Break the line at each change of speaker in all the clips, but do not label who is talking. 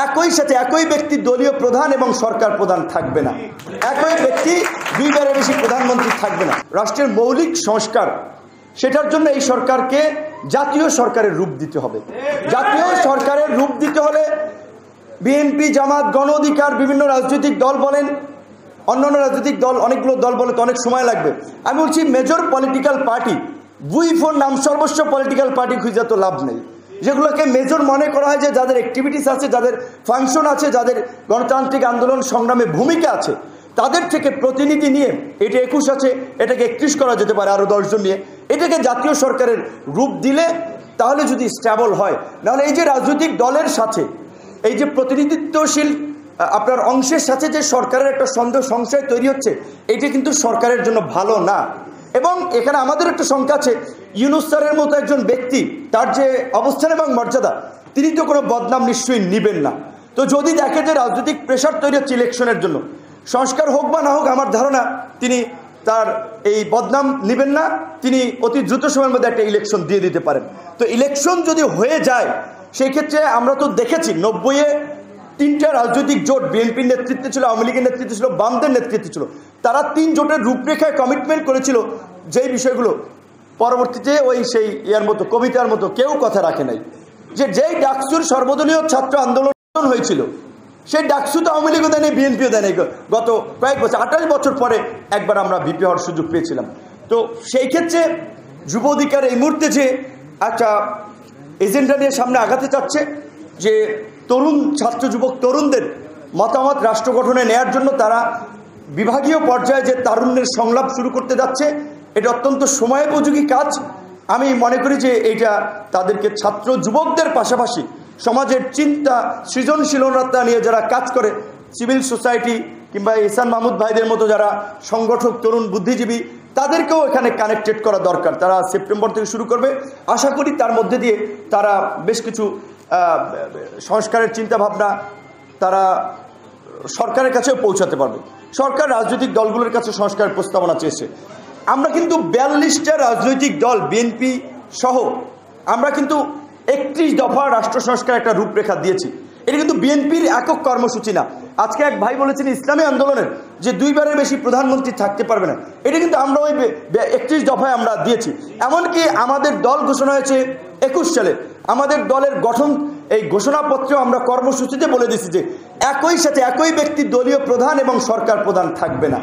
একই সাথে একই ব্যক্তি দলীয় প্রধান এবং সরকার প্রধান থাকবে না। একই ব্যক্তি দুইবারের বেশি প্রধানমন্ত্রী থাকবে না। রাষ্ট্রের মৌলিক সংস্কার, সেটার জন্য এই সরকারকে জাতীয় সরকারের রূপ দিতে হবে। জাতীয় সরকারের রূপ দিতে হলে বিএনপি, জামাত, গণ অধিকার, বিভিন্ন রাজনৈতিক দল বলেন, অন্যান্য রাজনৈতিক দল, অনেকগুলো দল বলে তো অনেক সময় লাগবে। আমি বলছি মেজর পলিটিক্যাল পার্টি, বুই4 নাম সর্বস্ব পলিটিক্যাল পার্টি খুঁজে তো লাভ নেই। যেগুলোকে মেজর মনে করা হয়, যে যাদের অ্যাক্টিভিটিস আছে, যাদের ফাংশন আছে, যাদের গণতান্ত্রিক আন্দোলন সংগ্রামে ভূমিকা আছে, তাদের থেকে প্রতিনিধি নিয়ে, এটা 21 আছে, এটাকে 31 করা যেতে পারে আরও 10 জন নিয়ে, এটাকে জাতীয় সরকারের রূপ দিলে তাহলে যদি স্ট্যাবল হয়। নাহলে এই যে রাজনৈতিক দলের সাথে এই যে প্রতিনিধিত্বশীল আপনার অংশের সাথে যে সরকারের একটা সন্দেহ সংশয় তৈরি হচ্ছে, এটা কিন্তু সরকারের জন্য ভালো না। এবং এখানে আমাদের একটা শঙ্কা আছে, ইউনূস স্যারের মতো একজন ব্যক্তি, তার যে অবস্থান এবং মর্যাদা, তিনি তো কোনো বদনাম নিশ্চয়ই নেবেন না। তো যদি দেখে যে রাজনৈতিক প্রেশার তৈরি হচ্ছে ইলেকশনের জন্য, সংস্কার হোক বা না হোক, আমার ধারণা তিনি তার এই বদনাম নেবেন না, তিনি অতি দ্রুত সময়ের মধ্যে একটা ইলেকশন দিয়ে দিতে পারেন। তো ইলেকশন যদি হয়ে যায়, সেই ক্ষেত্রে আমরা তো দেখেছি 90-এ 3টা রাজনৈতিক জোট, বিএনপির নেতৃত্বে ছিল, আওয়ামী লীগের নেতৃত্বে ছিল, বামদের নেতৃত্বে ছিল, তারা 3 জোটের রূপরেখায় কমিটমেন্ট করেছিল যেই বিষয়গুলো পরবর্তীতে ওই সেই ইয়ার মতো, কবিতার মতো কেউ কথা রাখে নাই। যে যেই ডাকসুর সর্বদলীয় ছাত্র আন্দোলন হয়েছিল, সেই ডাকসু তো আওয়ামী লীগও দেয়নি, বিএনপিও দেয়নি। গত কয়েক বছর, 28 বছর পরে একবার আমরা ভিপি হওয়ার সুযোগ পেয়েছিলাম। তো সেই ক্ষেত্রে যুব অধিকার এই মুহূর্তে যে একটা এজেন্ডা নিয়ে সামনে আগাতে চাচ্ছে, যে তরুণ ছাত্র যুবক তরুণদের মতামত রাষ্ট্র গঠনে নেয়ার জন্য তারা বিভাগীয় পর্যায়ে যে তারুণ্যের সংলাপ শুরু করতে যাচ্ছে, এটা অত্যন্ত সময়োপযোগী কাজ। আমি মনে করি যে এইটা তাদেরকে ছাত্র যুবকদের পাশাপাশি সমাজের চিন্তা, সৃজনশীলতা নিয়ে যারা কাজ করে, সিভিল সোসাইটি কিংবা ইহসান মাহমুদ ভাইদের মতো যারা সংগঠক, তরুণ বুদ্ধিজীবী, তাদেরকেও এখানে কানেক্টেড করা দরকার। তারা সেপ্টেম্বর থেকে শুরু করবে, আশা করি তার মধ্যে দিয়ে তারা বেশ কিছু সংস্কারের চিন্তাভাবনা তারা সরকারের কাছেও পৌঁছাতে পারবে। সরকার রাজনৈতিক দলগুলোর কাছে সংস্কারের প্রস্তাবনা চেয়েছে। আমরা কিন্তু 42টা রাজনৈতিক দল, বিএনপি সহ, আমরা কিন্তু 31 দফা রাষ্ট্র সংস্কার একটা রূপরেখা দিয়েছি। এটা কিন্তু বিএনপির একক কর্মসূচি না। আজকে এক ভাই বলেছেন ইসলামী আন্দোলনের যে 2বারের বেশি প্রধানমন্ত্রী থাকতে পারবে না, এটা কিন্তু আমরা ওই 31 দফায় আমরা দিয়েছি। এমনকি আমাদের দল ঘোষণা হয়েছে 21 সালে, আমাদের দলের গঠন এই ঘোষণাপত্রেও আমরা কর্মসূচিতে বলে দিচ্ছি যে একই সাথে একই ব্যক্তি দলীয় প্রধান এবং সরকার প্রধান থাকবে না।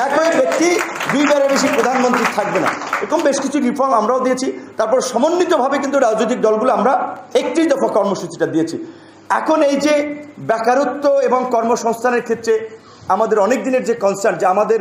একই ব্যক্তি 2বারের বেশি প্রধানমন্ত্রী থাকবে না। এরকম বেশ কিছু রিফর্ম আমরাও দিয়েছি। তারপর সমন্বিতভাবে কিন্তু রাজনৈতিক দলগুলো আমরা 31 দফা কর্মসূচিটা দিয়েছি। এখন এই যে বেকারত্ব এবং কর্মসংস্থানের ক্ষেত্রে আমাদের অনেক দিনের যে কনসার্ন, যে আমাদের